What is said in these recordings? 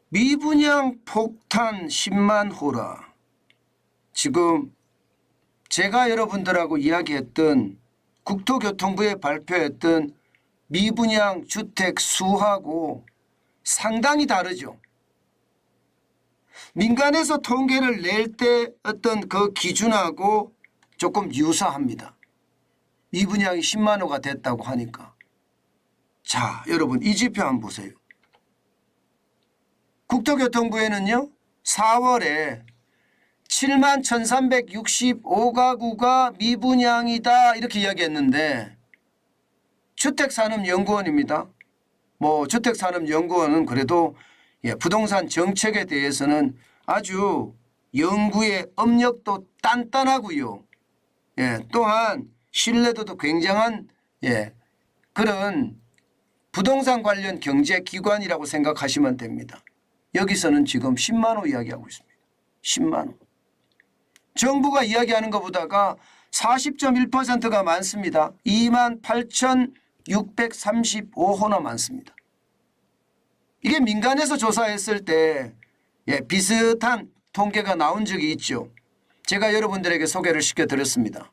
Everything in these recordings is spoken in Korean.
미분양 폭탄 10만 호라. 지금 제가 여러분들하고 이야기했던 국토교통부에 발표했던 미분양 주택 수하고 상당히 다르죠. 민간에서 통계를 낼 때 어떤 그 기준하고 조금 유사합니다. 미분양이 10만 호가 됐다고 하니까. 자, 여러분 이 지표 한번 보세요. 국토교통부에는요 4월에 7만 1365가구가 미분양이다 이렇게 이야기했는데, 주택산업연구원입니다. 주택산업연구원은 그래도 부동산 정책에 대해서는 아주 연구의 업력도 단단하고요. 또한 신뢰도도 굉장한 그런 부동산 관련 경제기관이라고 생각하시면 됩니다. 여기서는 지금 10만 호 이야기하고 있습니다. 10만 호. 정부가 이야기하는 것보다가 40.1%가 많습니다. 28,635호나 많습니다. 이게 민간에서 조사했을 때 비슷한 통계가 나온 적이 있죠. 제가 여러분들에게 소개를 시켜드렸습니다.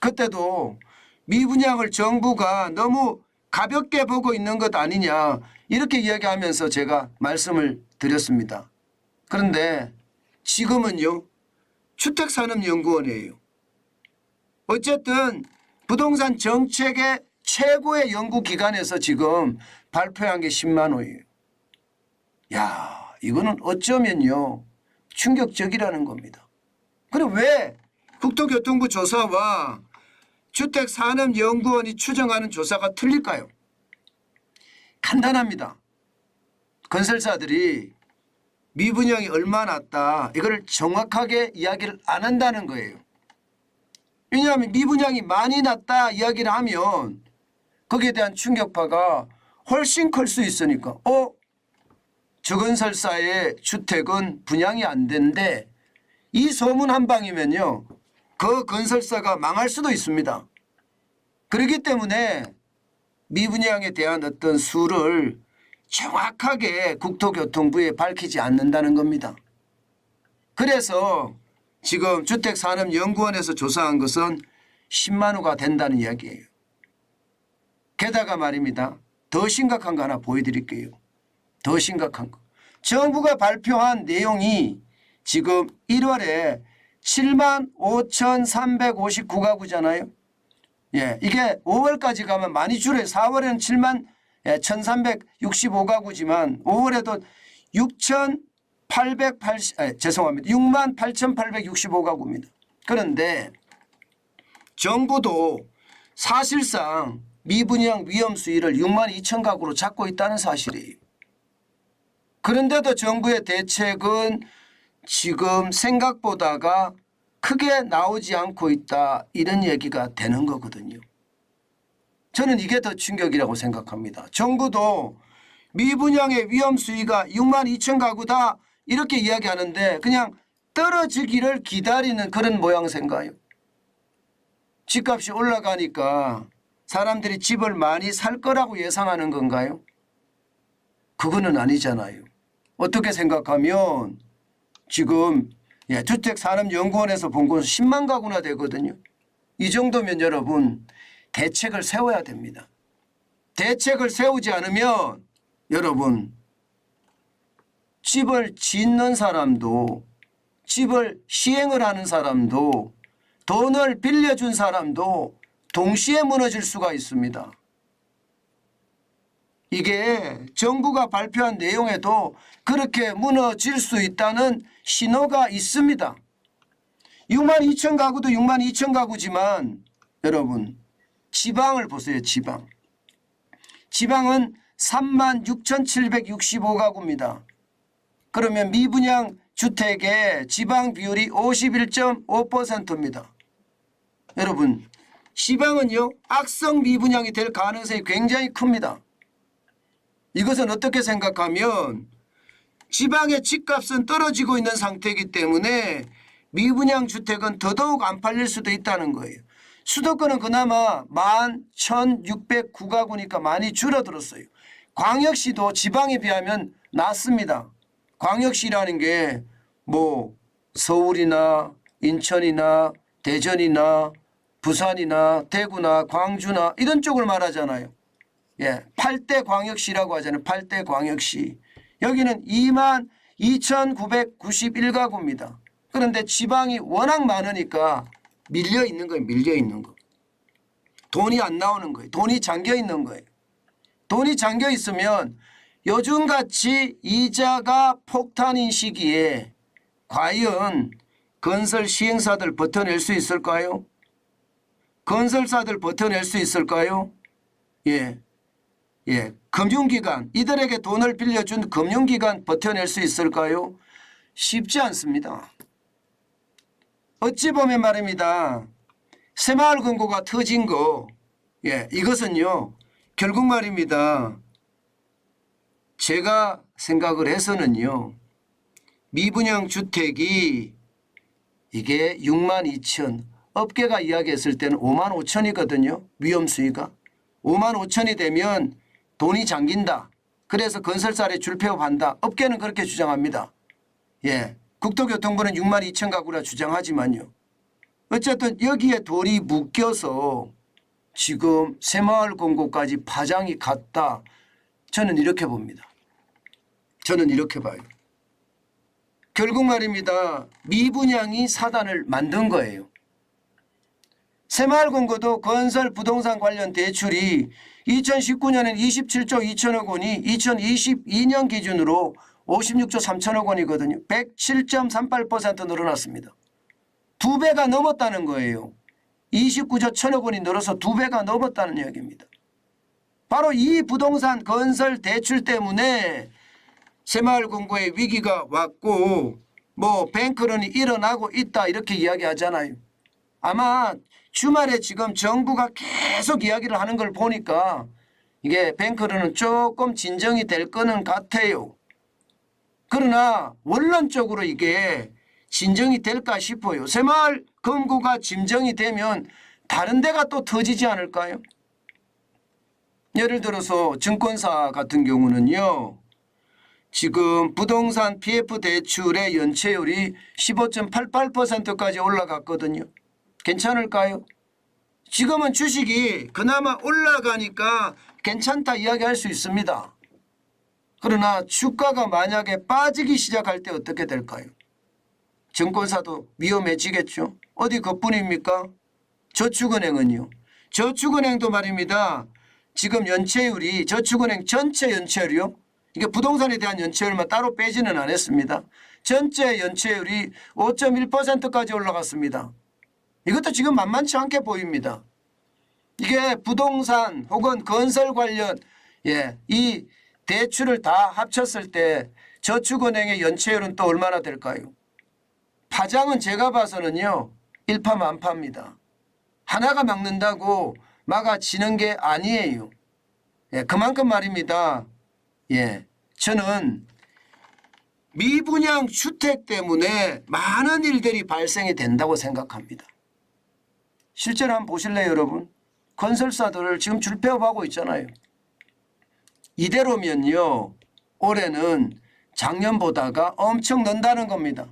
그때도 미분양을 정부가 너무 가볍게 보고 있는 것 아니냐 이렇게 이야기하면서 제가 말씀을 드렸습니다. 그런데 지금은요 주택산업연구원이에요. 어쨌든 부동산 정책의 최고의 연구기관에서 지금 발표한 게 10만 호예요. 야, 이거는 어쩌면요 충격적이라는 겁니다. 그럼 왜 국토교통부 조사와 주택산업연구원이 추정하는 조사가 틀릴까요? 간단합니다. 건설사들이 미분양이 얼마 났다 이걸 정확하게 이야기를 안 한다는 거예요. 왜냐하면 미분양이 많이 났다 이야기를 하면 거기에 대한 충격파가 훨씬 클 수 있으니까 저 건설사의 주택은 분양이 안 된대, 이 소문 한 방이면요 그 건설사가 망할 수도 있습니다. 그렇기 때문에 미분양에 대한 어떤 수를 정확하게 국토교통부에 밝히지 않는다는 겁니다. 그래서 지금 주택산업연구원에서 조사한 것은 10만 호가 된다는 이야기예요. 게다가 말입니다. 더 심각한 거 하나 보여드릴게요. 더 심각한 거. 정부가 발표한 내용이 지금 1월에 7만 5,359가구잖아요. 이게 5월까지 가면 많이 줄어요. 4월에는 7만 1,365가구지만 5월에도 6만 8,865가구입니다. 그런데 정부도 사실상 미분양 위험 수위를 6만 2천 가구로 잡고 있다는 사실이에요. 그런데도 정부의 대책은 지금 생각보다가 크게 나오지 않고 있다 이런 얘기가 되는 거거든요. 저는 이게 더 충격이라고 생각합니다. 정부도 미분양의 위험 수위가 6만 2천 가구다 이렇게 이야기하는데 그냥 떨어지기를 기다리는 그런 모양새인가요? 집값이 올라가니까 사람들이 집을 많이 살 거라고 예상하는 건가요? 그거는 아니잖아요. 어떻게 생각하면 지금 주택산업연구원에서 본 것은 10만 가구나 되거든요. 이 정도면 여러분 대책을 세워야 됩니다. 대책을 세우지 않으면 여러분 집을 짓는 사람도 집을 시행을 하는 사람도 돈을 빌려준 사람도 동시에 무너질 수가 있습니다. 이게 정부가 발표한 내용에도 그렇게 무너질 수 있다는 신호가 있습니다. 6만 2천 가구도 6만 2천 가구지만 여러분 지방을 보세요. 지방은 3만 6,765가구입니다. 그러면 미분양 주택의 지방 비율이 51.5%입니다. 여러분 지방은요 악성 미분양이 될 가능성이 굉장히 큽니다. 이것은 어떻게 생각하면 지방의 집값은 떨어지고 있는 상태이기 때문에 미분양 주택은 더더욱 안 팔릴 수도 있다는 거예요. 수도권은 그나마 11,609가구니까 많이 줄어들었어요. 광역시도 지방에 비하면 낮습니다. 광역시라는 게 뭐 서울이나 인천이나 대전이나 부산이나 대구나 광주나 이런 쪽을 말하잖아요. 예, 8대 광역시라고 하잖아요. 8대 광역시. 여기는 22,991가구입니다. 그런데 지방이 워낙 많으니까 밀려 있는 거예요. 밀려 있는 거. 돈이 안 나오는 거예요. 돈이 잠겨 있는 거예요. 돈이 잠겨 있으면 요즘같이 이자가 폭탄인 시기에 과연 건설 시행사들 버텨낼 수 있을까요? 건설사들 버텨낼 수 있을까요? 예. 예. 금융기관, 이들에게 돈을 빌려준 금융기관 버텨낼 수 있을까요? 쉽지 않습니다. 어찌 보면 말입니다. 새마을 금고가 터진 거, 예, 이것은요, 결국 말입니다. 제가 생각을 해서는요, 미분양 주택이 이게 62,000, 업계가 이야기했을 때는 55,000이거든요. 위험 수위가. 55,000이 되면 돈이 잠긴다. 그래서 건설사에 줄폐업한다. 업계는 그렇게 주장합니다. 예, 국토교통부는 62,000가구라 주장하지만요. 어쨌든 여기에 돌이 묶여서 지금 새마을 금고까지 파장이 갔다. 저는 이렇게 봅니다. 저는 이렇게 봐요. 결국 말입니다. 미분양이 사단을 만든 거예요. 새마을 금고도 건설 부동산 관련 대출이 2019년엔 27조 2천억 원이 2022년 기준으로 56조 3천억 원이거든요. 107.38% 늘어났습니다. 2배가 넘었다는 거예요. 29조 1천억 원이 늘어서 2배가 넘었다는 이야기입니다. 바로 이 부동산 건설 대출 때문에 새마을 금고의 위기가 왔고 뭐 뱅크런이 일어나고 있다 이렇게 이야기하잖아요. 아마 주말에 지금 정부가 계속 이야기를 하는 걸 보니까 이게 뱅크런은 조금 진정이 될 거는 같아요. 그러나 원론적으로 이게 진정이 될까 싶어요. 새마을 금고가 진정이 되면 다른 데가 또 터지지 않을까요? 예를 들어서 증권사 같은 경우는요. 지금 부동산 PF 대출의 연체율이 15.88%까지 올라갔거든요. 괜찮을까요? 지금은 주식이 그나마 올라가니까 괜찮다 이야기할 수 있습니다. 그러나 주가가 만약에 빠지기 시작할 때 어떻게 될까요? 증권사도 위험해지겠죠. 어디 그뿐입니까? 저축은행은요. 저축은행도 말입니다. 지금 연체율이 저축은행 전체 연체율이요. 이게 부동산에 대한 연체율만 따로 빼지는 않았습니다. 전체 연체율이 5.1%까지 올라갔습니다. 이것도 지금 만만치 않게 보입니다. 이게 부동산 혹은 건설 관련 이 대출을 다 합쳤을 때 저축은행의 연체율은 또 얼마나 될까요? 파장은 제가 봐서는요. 일파만파입니다. 하나가 막는다고 막아지는 게 아니에요. 그만큼 말입니다. 저는 미분양 주택 때문에 많은 일들이 발생이 된다고 생각합니다. 실제로 한번 보실래요, 여러분? 건설사들을 지금 줄폐업하고 있잖아요. 이대로면요, 올해는 작년보다가 엄청 는다는 겁니다.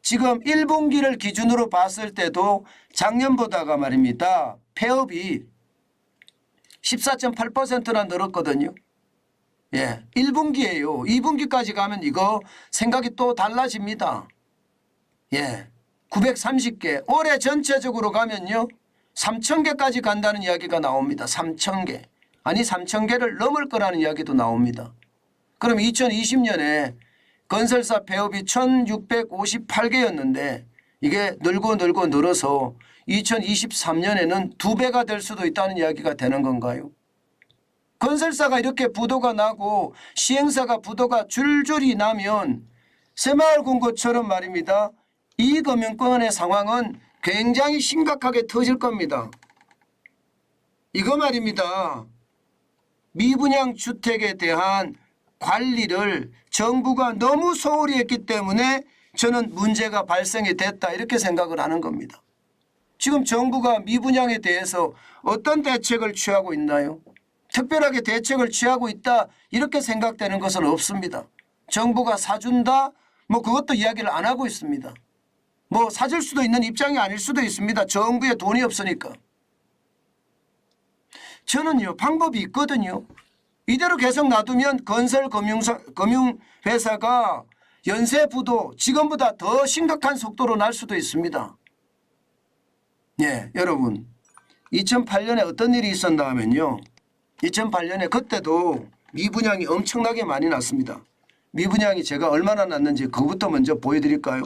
지금 1분기를 기준으로 봤을 때도 작년보다가 말입니다. 폐업이 14.8%나 늘었거든요. 1분기예요. 2분기까지 가면 이거 생각이 또 달라집니다. 930개. 올해 전체적으로 가면요. 3,000개까지 간다는 이야기가 나옵니다. 3,000개. 아니 3,000개를 넘을 거라는 이야기도 나옵니다. 그럼 2020년에 건설사 폐업이 1,658개였는데 이게 늘고 늘어서 2023년에는 2배가 될 수도 있다는 이야기가 되는 건가요? 건설사가 이렇게 부도가 나고 시행사가 부도가 줄줄이 나면 새마을 금고처럼 말입니다. 이 금융권의 상황은 굉장히 심각하게 터질 겁니다. 이거 말입니다. 미분양 주택에 대한 관리를 정부가 너무 소홀히 했기 때문에 저는 문제가 발생이 됐다 이렇게 생각을 하는 겁니다. 지금 정부가 미분양에 대해서 어떤 대책을 취하고 있나요? 특별하게 대책을 취하고 있다 이렇게 생각되는 것은 없습니다. 정부가 사준다 뭐 그것도 이야기를 안 하고 있습니다. 뭐 사줄 수도 있는 입장이 아닐 수도 있습니다. 정부에 돈이 없으니까. 저는요 방법이 있거든요. 이대로 계속 놔두면 건설금융회사가 연쇄부도 지금보다 더 심각한 속도로 날 수도 있습니다. 예, 여러분 2008년에 어떤 일이 있었나 하면요. 2008년에 그때도 미분양이 엄청나게 많이 났습니다. 미분양이 제가 얼마나 났는지 그것부터 먼저 보여드릴까요?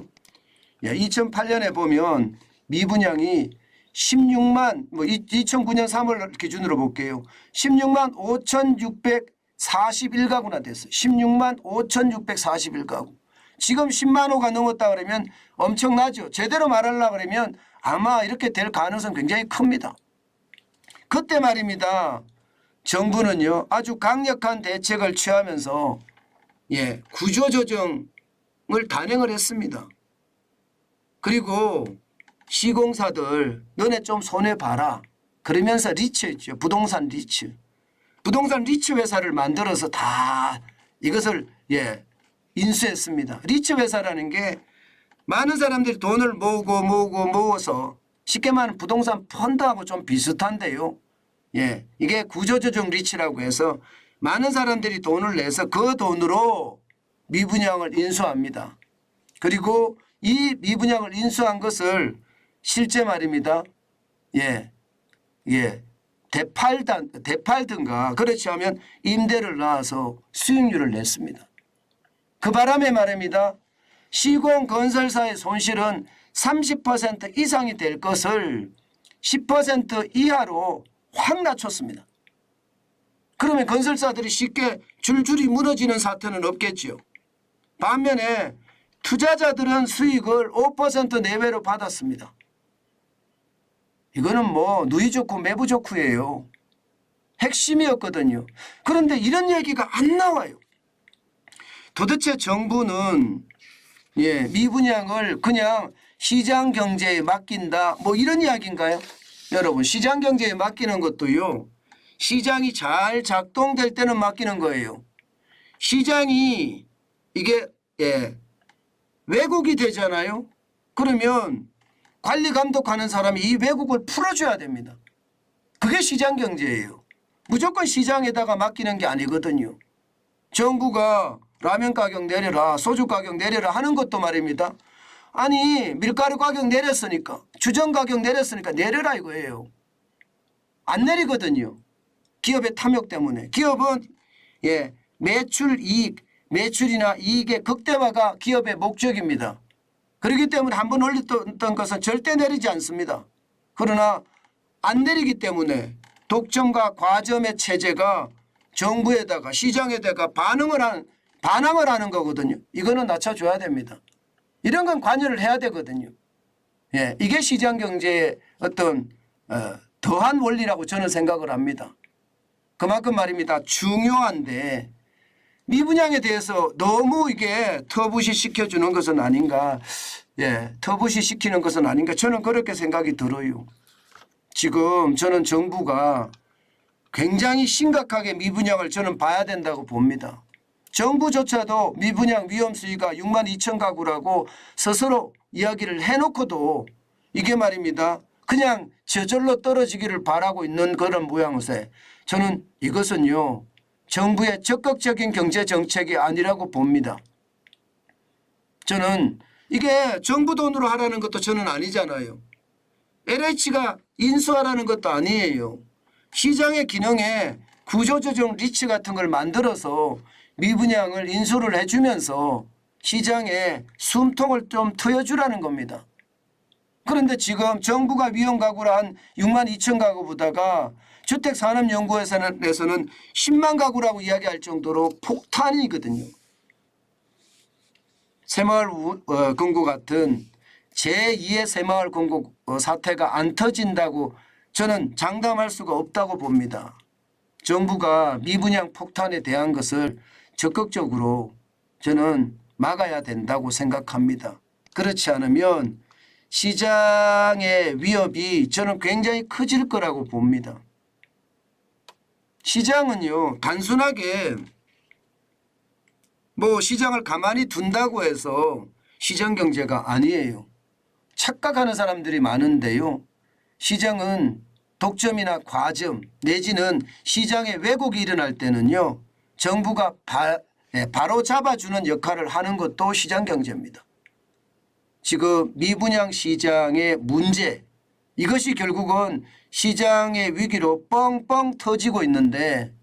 예, 2008년에 보면 미분양이 16만 2009년 3월 기준으로 볼게요. 16만 5,641가구나 됐어요. 16만 5,641가구. 지금 10만 호가 넘었다 그러면 엄청나죠. 제대로 말하려고 그러면 아마 이렇게 될 가능성 굉장히 큽니다. 그때 말입니다. 정부는요 아주 강력한 대책을 취하면서 예, 구조조정을 단행을 했습니다. 그리고 시공사들 너네 좀 손해봐라. 그러면서 리츠였죠. 부동산 리츠. 부동산 리츠 회사를 만들어서 다 이것을 예, 인수했습니다. 리츠 회사라는 게 많은 사람들이 돈을 모어서 쉽게 말하면 부동산 펀드하고 좀 비슷한데요. 예, 이게 구조조정 리츠라고 해서 많은 사람들이 돈을 내서 그 돈으로 미분양을 인수합니다. 그리고 이 미분양을 인수한 것을 실제 말입니다. 예, 대팔든가 그렇지 않으면 임대를 나와서 수익률을 냈습니다. 그 바람에 말입니다. 시공건설사의 손실은 30% 이상이 될 것을 10% 이하로 확 낮췄습니다. 그러면 건설사들이 쉽게 줄줄이 무너지는 사태는 없겠죠. 반면에 투자자들은 수익을 5% 내외로 받았습니다. 이거는 뭐 누이 좋고 매부 좋고예요. 핵심이었거든요. 그런데 이런 얘기가 안 나와요. 도대체 정부는 예, 미분양을 그냥 시장 경제에 맡긴다 뭐 이런 이야기인가요? 여러분 시장 경제에 맡기는 것도요. 시장이 잘 작동될 때는 맡기는 거예요. 시장이 이게 예, 왜곡이 되잖아요. 그러면 관리 감독하는 사람이 이 왜곡을 풀어줘야 됩니다. 그게 시장 경제예요. 무조건 시장에다가 맡기는 게 아니거든요. 정부가 라면 가격 내려라 소주 가격 내려라 하는 것도 말입니다. 아니 밀가루 가격 내렸으니까 주전 가격 내렸으니까 내려라 이거예요. 안 내리거든요. 기업의 탐욕 때문에. 기업은 예, 매출이나 이익의 극대화가 기업의 목적입니다. 그렇기 때문에 한번 올렸던 것은 절대 내리지 않습니다. 그러나 안 내리기 때문에 독점과 과점의 체제가 정부에다가 시장에다가 반항을 하는 거거든요. 이거는 낮춰줘야 됩니다. 이런 건 관여를 해야 되거든요. 예, 이게 시장 경제의 어떤 더한 원리라고 저는 생각을 합니다. 그만큼 말입니다. 중요한데 미분양에 대해서 너무 이게 터부시 시켜주는 것은 아닌가. 예, 터부시 시키는 것은 아닌가. 저는 그렇게 생각이 들어요. 지금 저는 정부가 굉장히 심각하게 미분양을 저는 봐야 된다고 봅니다. 정부조차도 미분양 위험 수위가 6만 2천 가구라고 스스로 이야기를 해놓고도 이게 말입니다. 그냥 저절로 떨어지기를 바라고 있는 그런 모양새. 저는 이것은요. 정부의 적극적인 경제정책이 아니라고 봅니다. 저는 이게 정부 돈으로 하라는 것도 저는 아니잖아요. LH가 인수하라는 것도 아니에요. 시장의 기능에 구조조정 리츠 같은 걸 만들어서 미분양을 인수를 해주면서 시장에 숨통을 좀 트여주라는 겁니다. 그런데 지금 정부가 위험 가구를 한 6만 2천 가구보다가 주택산업연구회에서는 10만 가구라고 이야기할 정도로 폭탄이거든요. 새마을 금고 같은 제2의 새마을 금고 사태가 안 터진다고 저는 장담할 수가 없다고 봅니다. 정부가 미분양 폭탄에 대한 것을 적극적으로 저는 막아야 된다고 생각합니다. 그렇지 않으면 시장의 위협이 저는 굉장히 커질 거라고 봅니다. 시장은요 단순하게 뭐 시장을 가만히 둔다고 해서 시장 경제가 아니에요. 착각하는 사람들이 많은데요. 시장은 독점이나 과점 내지는 시장에 왜곡이 일어날 때는요. 정부가 바로 잡아주는 역할을 하는 것도 시장 경제입니다. 지금 미분양 시장의 문제 이것이 결국은 시장의 위기로 뻥뻥 터지고 있는데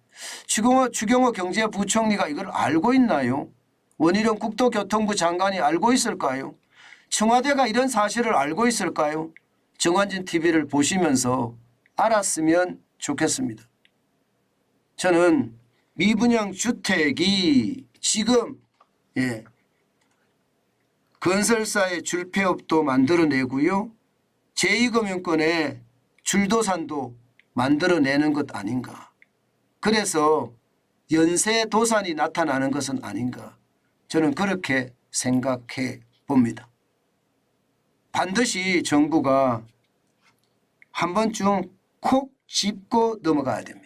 추경호 경제부총리가 이걸 알고 있나요? 원희룡 국토교통부 장관이 알고 있을까요? 청와대가 이런 사실을 알고 있을까요? 정관진 TV를 보시면서 알았으면 좋겠습니다. 저는 미분양 주택이 지금 건설사의 줄폐업도 만들어내고요. 제2금융권의 줄도산도 만들어내는 것 아닌가. 그래서 연쇄도산이 나타나는 것은 아닌가. 저는 그렇게 생각해 봅니다. 반드시 정부가 한 번쯤 콕 짚고 넘어가야 됩니다.